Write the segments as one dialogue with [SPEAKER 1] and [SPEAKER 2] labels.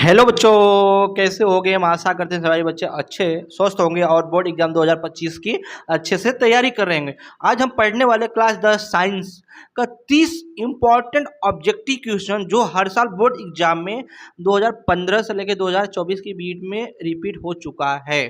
[SPEAKER 1] Hello बच्चों, कैसे हो गए? हम आशा करते हैं सभी बच्चे अच्छे स्वस्थ होंगे और बोर्ड एग्जाम 2025 की अच्छे से तैयारी कर रहे होंगे। आज हम पढ़ने वाले क्लास 10 साइंस का 30 इम्पॉर्टेंट ऑब्जेक्टिव क्वेश्चन जो हर साल बोर्ड एग्जाम में 2015 से लेकर 2024 के बीच में रिपीट हो चुका है।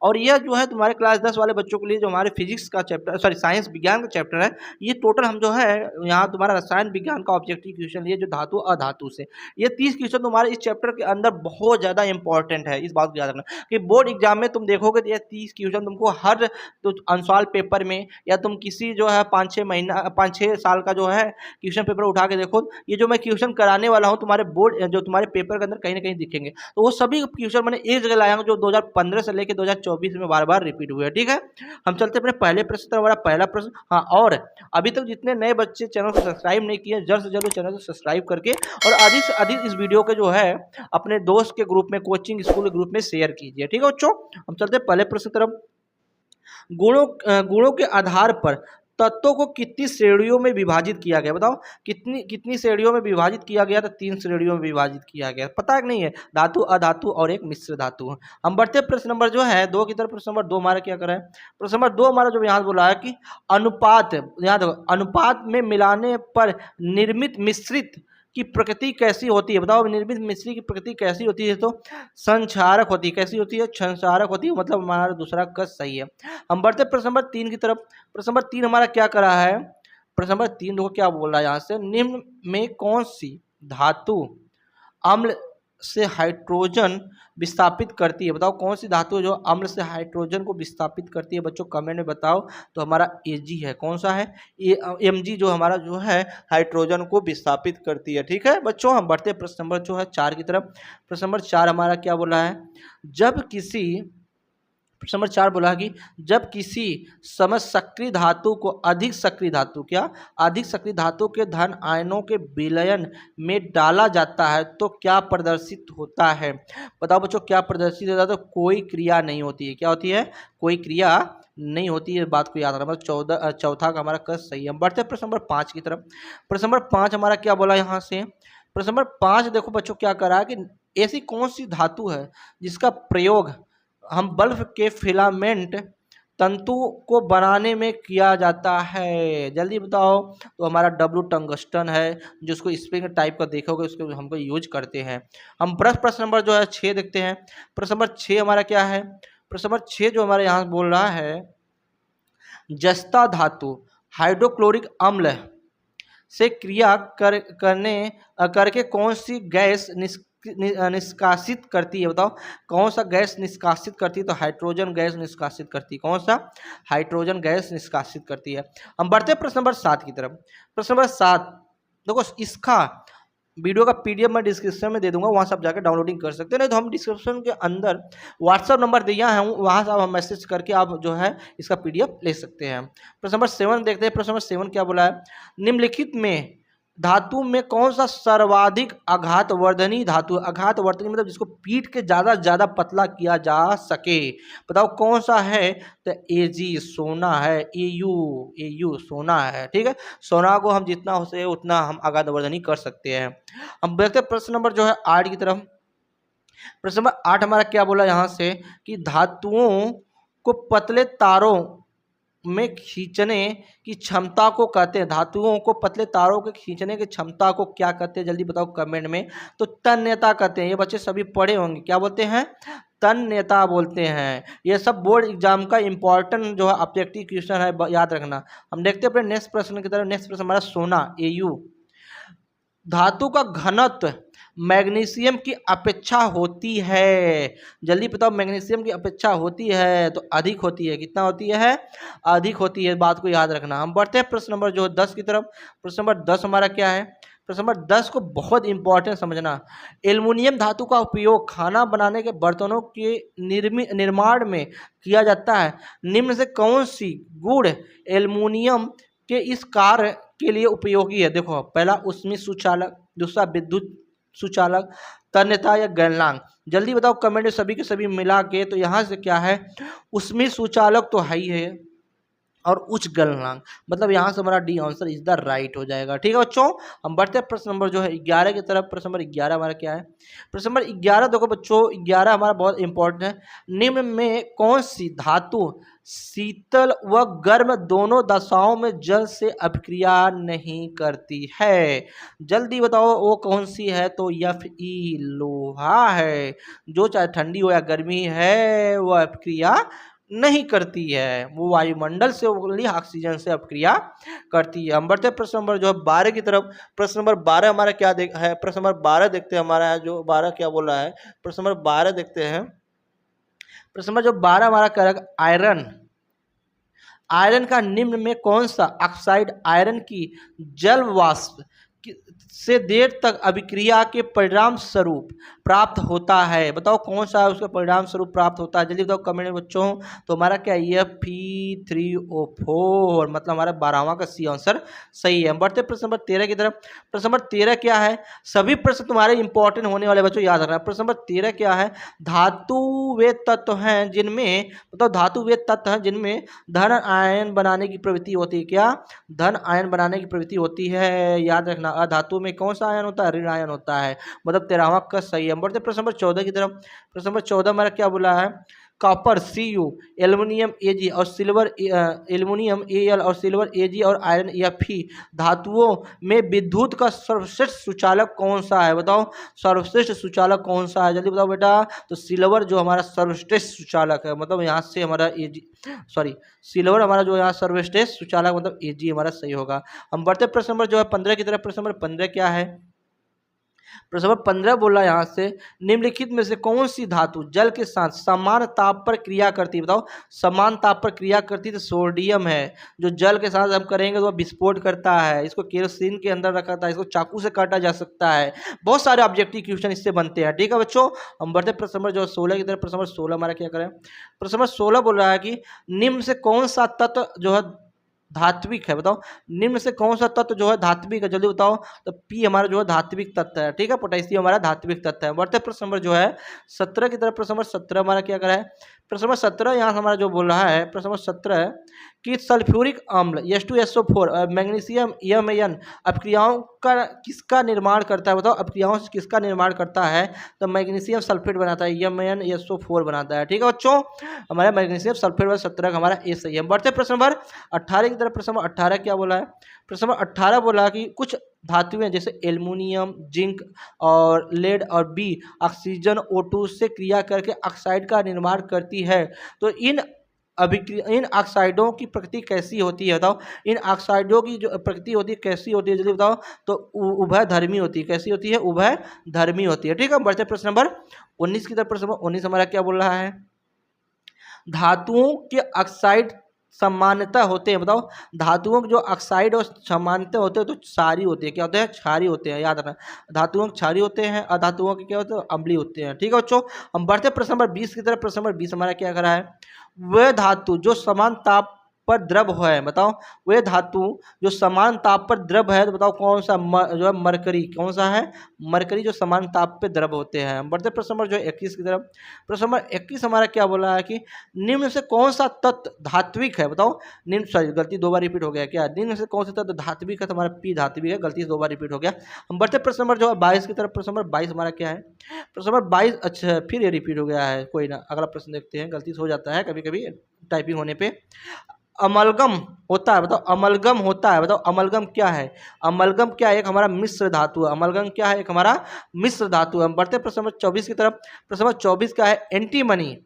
[SPEAKER 1] और यह जो है तुम्हारे क्लास 10 वाले बच्चों के लिए जो हमारे फिजिक्स का चैप्टर साइंस विज्ञान का चैप्टर है, ये टोटल हम जो है यहाँ तुम्हारा रसायन विज्ञान का ऑब्जेक्टिव क्वेश्चन लिए जो धातु अधातु से ये 30 क्वेश्चन तुम्हारे इस चैप्टर के अंदर बहुत ज़्यादा इंपॉर्टेंट है। इस बात को याद रखना कि बोर्ड एग्जाम में तुम देखोगे तो ये 30 क्वेश्चन तुमको हर तो अनसॉल्व पेपर में या तुम किसी जो है 5-6 साल का जो है क्वेश्चन पेपर उठा के देखो, ये जो मैं क्वेश्चन कराने वाला हूँ तुम्हारे बोर्ड जो तुम्हारे पेपर के अंदर कहीं ना कहीं दिखेंगे। तो वो सभी क्वेश्चन मैंने एक जगह लाया हूँ जो 2015 से लेकर 2024 में बार बार रिपीट हुए हैं। ठीक है, हम चलते अपने पहले प्रश्न तरफ। हमारा पहला प्रश्न, हाँ, और अभी तक जितने नए बच्चे चैनल को सब्सक्राइब नहीं किए जल्द से जल्द चैनल को सब्सक्राइब करके और अधिक से अधिक इस वीडियो के जो है अपने दोस्त के ग्रुप में, कोचिंग स्कूल के ग्रुप में शेयर कीजिए। ठीक है बच्चों, हम चलते हैं पहले प्रश्न तरफ। गुणों के आधार पर तत्वों को कितनी श्रेणियों में विभाजित किया गया? बताओ कितनी कितनी श्रेणियों में विभाजित किया गया? तो 3 श्रेणियों में विभाजित किया गया। पता है कि नहीं है? धातु, अधातु और एक मिश्र धातु। हम बढ़ते हैं प्रश्न नंबर जो है 2 की तरफ। प्रश्न नंबर 2 हमारा क्या करा है? प्रश्न नंबर 2 हमारा जो यहाँ बोला है कि अनुपात, यहाँ देखो, अनुपात में मिलाने पर निर्मित मिश्रित की प्रकृति कैसी होती है? बताओ निर्मित मिश्री की प्रकृति कैसी होती है? तो संक्षारक होती है। कैसी होती है? संक्षारक होती है। मतलब हमारा दूसरा का सही है। हम बढ़ते प्रश्न नंबर 3 की तरफ। प्रश्न नंबर 3 हमारा क्या करा है? प्रश्न नंबर 3 देखो क्या बोल रहा है यहाँ से, निम्न में कौन सी धातु अम्ल से हाइड्रोजन विस्थापित करती है? बताओ कौन सी धातु जो अम्ल से हाइड्रोजन को विस्थापित करती है? बच्चों कमेंट में बताओ। तो हमारा Ag है। कौन सा है? Mg जो हमारा जो है हाइड्रोजन को विस्थापित करती है। ठीक है बच्चों, हम बढ़ते प्रश्न नंबर जो है 4 की तरफ। प्रश्न नंबर 4 हमारा क्या बोला है? जब किसी प्रश्न नंबर 4 बोला कि जब किसी समय सक्रिय धातु को अधिक सक्रिय धातु, क्या अधिक सक्रिय धातु के धन आयनों के विलयन में डाला जाता है तो क्या प्रदर्शित होता है? बताओ बच्चों क्या प्रदर्शित होता है? तो कोई क्रिया नहीं होती है। क्या होती है? कोई क्रिया नहीं होती है। बात को याद रखना। मतलब चौथा का हमारा क सही है। हम बढ़ते हैं प्रश्न नंबर 5 की तरफ। प्रश्न नंबर 5 हमारा क्या बोला यहाँ से? प्रश्न नंबर 5 देखो बच्चों क्या करा है कि ऐसी कौन सी धातु है जिसका प्रयोग हम बल्ब के फिलामेंट तंतु को बनाने में किया जाता है? जल्दी बताओ। तो हमारा डब्लू टंगस्टन है, जिसको स्प्रिंग टाइप का देखोगे उसको हमको यूज करते हैं। हम प्रश्न नंबर जो है 6 देखते हैं। प्रश्न नंबर 6 हमारा क्या है? प्रश्न नंबर 6 जो हमारे यहाँ बोल रहा है, जस्ता धातु हाइड्रोक्लोरिक अम्ल से क्रिया करके कौन सी गैस निष्कासित करती है? बताओ कौन सा गैस निष्कासित करती है? तो हाइड्रोजन गैस निष्कासित करती है। कौन सा? हाइड्रोजन गैस निष्कासित करती है। हम बढ़ते हैं प्रश्न नंबर 7 की तरफ। प्रश्न नंबर 7 देखो, इसका वीडियो का PDF मैं डिस्क्रिप्शन में दे दूंगा, वहाँ से आप जाकर डाउनलोडिंग कर सकते हैं। नहीं तो हम डिस्क्रिप्शन के अंदर व्हाट्सअप नंबर दिया है, वहाँ से आप मैसेज करके आप जो है इसका PDF ले सकते हैं। प्रश्न नंबर 7 देखते हैं। प्रश्न नंबर 7 क्या बोला है? निम्नलिखित में धातु में कौन सा सर्वाधिक आघातवर्धनी धातु? आघातवर्धनी मतलब जिसको पीट के ज़्यादा पतला किया जा सके। बताओ कौन सा है? तो Ag सोना है। Au सोना है। ठीक है, सोना को हम जितना हो सके उतना हम आघातवर्धनी कर सकते हैं। हम देखते हैं प्रश्न नंबर जो है 8 की तरफ। प्रश्न नंबर 8 हमारा क्या बोला यहाँ से कि धातुओं को पतले तारों में खींचने की क्षमता को कहते हैं, धातुओं को पतले तारों के खींचने की क्षमता को क्या कहते हैं? जल्दी बताओ कमेंट में। तो तन्यता कहते हैं। ये बच्चे सभी पढ़े होंगे। क्या बोलते हैं? तन्यता बोलते हैं। ये सब बोर्ड एग्जाम का इंपॉर्टेंट जो है ऑब्जेक्टिव क्वेश्चन है, याद रखना। हम देखते हैं अपने नेक्स्ट प्रश्न की तरफ। नेक्स्ट प्रश्न हमारा सोना Au धातु का घनत्व मैग्नीशियम की अपेक्षा होती है। जल्दी बताओ, मैग्नीशियम की अपेक्षा होती है तो अधिक होती है। कितना होती है? अधिक होती है। बात को याद रखना। हम बढ़ते हैं प्रश्न नंबर जो 10 की तरफ। प्रश्न नंबर 10 हमारा क्या है? प्रश्न नंबर 10 को बहुत इंपॉर्टेंट समझना। एल्युमिनियम धातु का उपयोग खाना बनाने के बर्तनों के निर्माण में किया जाता है। निम्न से कौन सी गुण एल्युमिनियम के इस कार्य के लिए उपयोगी है? देखो, पहला ऊष्मीय सुचालक, दूसरा विद्युत सुचालक, तन्यता या गलनांक। जल्दी बताओ कमेंट में सभी के सभी मिला के। तो यहाँ से क्या है? ऊष्मीय सुचालक तो है ही है, और उच्च गलनांक, मतलब यहाँ से हमारा D answer is the right हो जाएगा। ठीक है बच्चों, हम बढ़ते हैं प्रश्न नंबर जो है 11 की तरफ। प्रश्न नंबर 11 हमारा क्या है? प्रश्न नंबर 11 देखो बच्चों, 11 हमारा बहुत इंपॉर्टेंट है। निम्न में कौन सी धातु शीतल व गर्म दोनों दशाओं में जल से अभिक्रिया नहीं करती है? जल्दी बताओ वो कौन सी है? तो Fe लोहा है, जो चाहे ठंडी हो या गर्मी है वो अभिक्रिया नहीं करती है, वो वायुमंडल से ओनली ऑक्सीजन से अपक्रिया करती है। हम बढ़ते हैं प्रश्न नंबर जो है 12 की तरफ। प्रश्न नंबर 12 हमारा क्या है? प्रश्न नंबर 12 देखते हैं हमारा जो 12 क्या बोल रहा है। प्रश्न नंबर 12 देखते हैं। प्रश्न नंबर जो 12 हमारा कह रहा है आयरन, आयरन का निम्न में कौन सा ऑक्साइड आयरन की जल वाष्प से देर तक अभिक्रिया के परिणाम स्वरूप प्राप्त होता है? बताओ कौन सा उसके परिणाम स्वरूप प्राप्त होता है? जल्दी बताओ कमेंट में बच्चों। तो हमारा क्या है? Fe3O4, मतलब हमारा 12वां का सी आंसर सही है। हम बढ़ते प्रश्न नंबर 13 की तरफ। प्रश्न नंबर 13 क्या है? सभी प्रश्न तुम्हारे इंपॉर्टेंट होने वाले बच्चों, याद रखना। प्रश्न नंबर 13 क्या है? धातु वे तत्व हैं जिनमें, बताओ धातु वे तत्व हैं जिनमें धन आयन बनाने की प्रवृत्ति होती है। क्या? धन आयन बनाने की प्रवृत्ति होती है। याद रखना, अधातु में कौन सा आयन होता है? ऋण आयन होता है, मतलब 13वां का सही है। हम बढ़ते प्रश्न नंबर 14 की तरफ। प्रश्न नंबर 14 हमारा क्या बोला है? कॉपर Cu, एल्युमिनियम Ag और सिल्वर एल्युमिनियम Al और सिल्वर Ag और आयरन Fe धातुओं में विद्युत का सर्वश्रेष्ठ सुचालक कौन सा है? बताओ सर्वश्रेष्ठ सुचालक कौन सा है? जल्दी बताओ बेटा। तो सिल्वर जो हमारा सर्वश्रेष्ठ सुचालक है, मतलब यहाँ से हमारा सिल्वर हमारा जो यहाँ सर्वश्रेष्ठ सुचालक मतलब Ag हमारा सही होगा। हम बढ़ते प्रश्न नंबर जो है 15 की तरफ। प्रश्न नंबर 15 क्या है? प्रश्न नंबर 15 बोला यहाँ से निम्नलिखित में से कौन सी धातु जल के साथ समान ताप पर क्रिया करती है? बताओ समान ताप पर क्रिया करती है। तो सोडियम है, जो जल के साथ हम करेंगे तो वह विस्फोट करता है। इसको केरोसिन के अंदर रखा था, इसको चाकू से काटा जा सकता है। बहुत सारे ऑब्जेक्टिव क्वेश्चन इससे बनते हैं। ठीक है बच्चों, हम बढ़ते प्रश्न नंबर जो 16 की तरफ। प्रश्न नंबर 16 हमारा क्या करें? प्रश्न नंबर 16 बोल रहा है कि निम्न से कौन सा तत्व जो है धात्विक है? बताओ निम्न से कौन सा तत्व जो है धात्विक है? जल्दी बताओ। तो पी हमारा जो है धात्विक तत्व है। ठीक है, पोटेशियम हमारा धात्विक तत्व है। बढ़ते प्रश्न नंबर जो है 17 की तरफ। प्रश्न नंबर 17 हमारा क्या करा है? प्रश्न नंबर 17 यहाँ हमारा जो बोल रहा है, प्रश्न नंबर 17 है कि सल्फ्यूरिक अम्ल H2SO4 और मैग्नीशियम EMN अपक्रियाओं का किसका निर्माण करता है? बताओ अपक्रियाओं से किसका निर्माण करता है? तो मैग्नीशियम सल्फेट बनाता है, EMNSO4 बनाता है। ठीक है बच्चों, हमारा मैग्नीशियम सल्फेट वाला 17 हमारा ए सही है। बढ़ते प्रश्न नंबर 18 की तरफ। प्रश्न नंबर 18 क्या बोला है? प्रश्न नंबर 18 बोला कि कुछ धातुएं जैसे एल्युमिनियम, जिंक और लेड और बी ऑक्सीजन O2 से क्रिया करके ऑक्साइड का निर्माण करती है। तो इन ऑक्साइडों की प्रकृति कैसी होती है? बताओ इन ऑक्साइडों की जो प्रकृति होती है कैसी होती है? जल्दी बताओ। तो उभय धर्मी होती है। कैसी होती है? उभय धर्मी होती है। ठीक है, बढ़ते प्रश्न नंबर 19 की तरफ। प्रश्न नंबर 19 हमारा क्या बोल रहा है? धातुओं के ऑक्साइड सामान्यता होते हैं। बताओ धातुओं के जो ऑक्साइड और सामान्यता होते हैं तो क्षारीय होते हैं। क्या होते हैं? क्षारीय होते हैं। याद रखना, धातुओं के क्षारीय होते हैं, अधातुओं के क्या होते हैं? अम्लीय होते हैं। ठीक है बच्चों, हम बढ़ते प्रश्न नंबर 20 की तरफ। प्रश्न नंबर 20 हमारा क्या कर रहा है? वह धातु जो समान ताप पर द्रव है। बताओ वह धातु जो समान ताप पर द्रव है, तो बताओ कौन सा? जो है मरकरी। कौन सा है? मरकरी, जो समान ताप पे द्रव होते हैं। बढ़ते प्रश्न नंबर जो है 21 की तरफ। प्रश्न नंबर 21 हमारा क्या बोला है कि निम्न से कौन सा तत्व धात्विक है? बताओ निम्न, सॉरी गलती 2 बार रिपीट हो गया। क्या निम्न से कौन सा तत्व धात्विक है? तो हमारा पी धात्विक है, गलती से 2 बार रिपीट हो गया। हम बढ़ते प्रश्न नंबर जो है 22 की तरफ। प्रश्न नंबर 22 हमारा क्या है? प्रश्न नंबर 22, अच्छा फिर ये रिपीट हो गया है, कोई ना, अगला प्रश्न देखते हैं। गलती से हो जाता है कभी कभी टाइपिंग होने पे। अमलगम होता है। बताओ अमलगम होता है। बताओ अमलगम क्या है? अमलगम क्या है? एक हमारा मिश्र धातु है। अमलगम क्या है? एक हमारा मिश्र धातु है। हम बढ़ते प्रश्न नंबर 24 की तरफ। प्रश्न नंबर 24 क्या है? एंटीमनी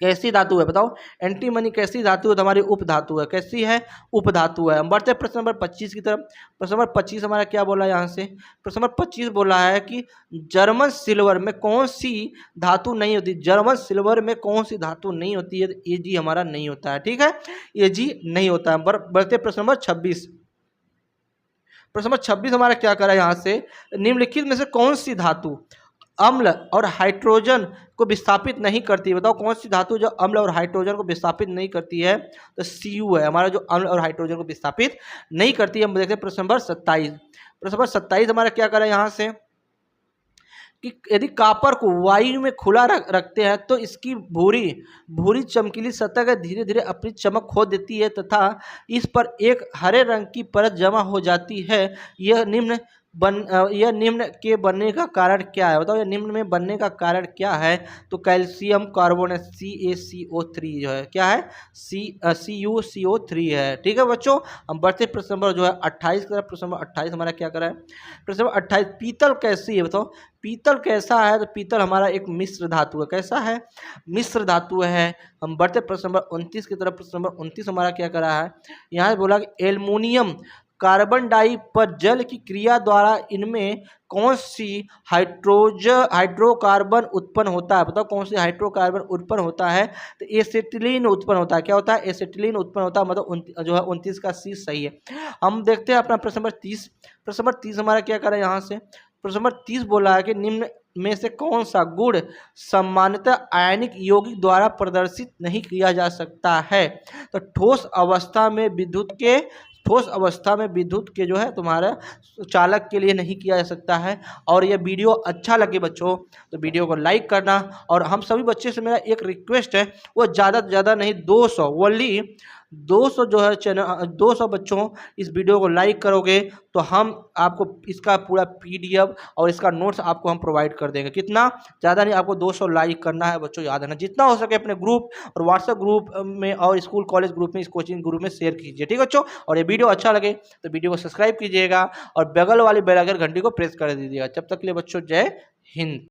[SPEAKER 1] कैसी धातु है? बताओ एंटीमनी कैसी धातु है? तो हमारी उप धातु है। कैसी है? उप धातु है। हम बढ़ते हैं प्रश्न नंबर 25 की तरफ। प्रश्न नंबर 25 हमारा क्या बोला है यहाँ से? प्रश्न नंबर 25 बोला है कि जर्मन सिल्वर में कौन सी धातु नहीं होती? जर्मन सिल्वर में कौन सी धातु नहीं होती है? Ag हमारा नहीं होता है। ठीक है, Ag नहीं होता है। बढ़ते प्रश्न नंबर 26। प्रश्न नंबर 26 हमारा क्या करा यहाँ से? निम्नलिखित में से कौन सी धातु अम्ल और हाइड्रोजन को विस्थापित नहीं करती है? बताओ कौन सी धातु जो अम्ल और हाइड्रोजन को विस्थापित नहीं करती है? तो Cu है हमारा, जो अम्ल और हाइड्रोजन को विस्थापित नहीं करती है। हम देखते हैं प्रश्न नंबर 27। प्रश्न नंबर 27 हमारा क्या करें यहाँ से? कि यदि कॉपर को वायु में खुला रखते हैं तो इसकी भूरी चमकीली सतह धीरे धीरे अपनी चमक खो देती है तथा इस पर एक हरे रंग की परत जमा हो जाती है। यह निम्न के बनने का कारण क्या है? बताओ, यह निम्न में बनने का कारण क्या है? तो कैल्शियम कार्बोनेट CaCO3 जो है क्या है? CuCO3 है। ठीक है बच्चों, हम बढ़ते प्रश्न नंबर जो है 28 की तरफ। प्रश्न नंबर 28 हमारा क्या करा है? प्रश्न नंबर 28, पीतल कैसी है? बताओ, पीतल कैसा है? तो पीतल हमारा एक मिश्र धातु है। कैसा है? मिश्र धातु है। हम बढ़ते प्रश्न नंबर 29 की तरफ। प्रश्न नंबर 29 हमारा क्या करा है? यहाँ बोला कि एल्युमिनियम कार्बन डाई पर जल की क्रिया द्वारा इनमें कौन सी हाइड्रोकार्बन उत्पन्न होता है? बताओ, कौन सी हाइड्रोकार्बन उत्पन्न होता है? तो एसिटिलीन उत्पन्न होता है। क्या होता है? एसिटिलीन उत्पन्न होता है। मतलब जो है 29 का सी सही है। हम देखते हैं अपना प्रश्न नंबर 30। प्रश्न नंबर 30 हमारा क्या करें यहाँ से? प्रश्न नंबर 30 बोला है कि निम्न में से कौन सा गुण सामान्यतः आयनिक यौगिक द्वारा प्रदर्शित नहीं किया जा सकता है? तो ठोस अवस्था में विद्युत के जो है तुम्हारा चालक के लिए नहीं किया जा सकता है। और ये वीडियो अच्छा लगे बच्चों तो वीडियो को लाइक करना। और हम सभी बच्चे से मेरा एक रिक्वेस्ट है, वो ज़्यादा से ज़्यादा नहीं, 200 ओनली 200 जो है चैनल 200 बच्चों इस वीडियो को लाइक करोगे तो हम आपको इसका पूरा PDF और इसका नोट्स आपको हम प्रोवाइड कर देंगे। कितना? ज़्यादा नहीं, आपको 200 लाइक करना है बच्चों, याद रखना। जितना हो सके अपने ग्रुप और व्हाट्सएप ग्रुप में और स्कूल कॉलेज ग्रुप में, इस कोचिंग ग्रुप में शेयर कीजिए। ठीक है बच्चों, और ये वीडियो अच्छा लगे तो वीडियो को सब्सक्राइब कीजिएगा और बगल वाली बेल आइकन घंटी को प्रेस कर दीजिएगा। जब तक के लिए बच्चों, जय हिंद।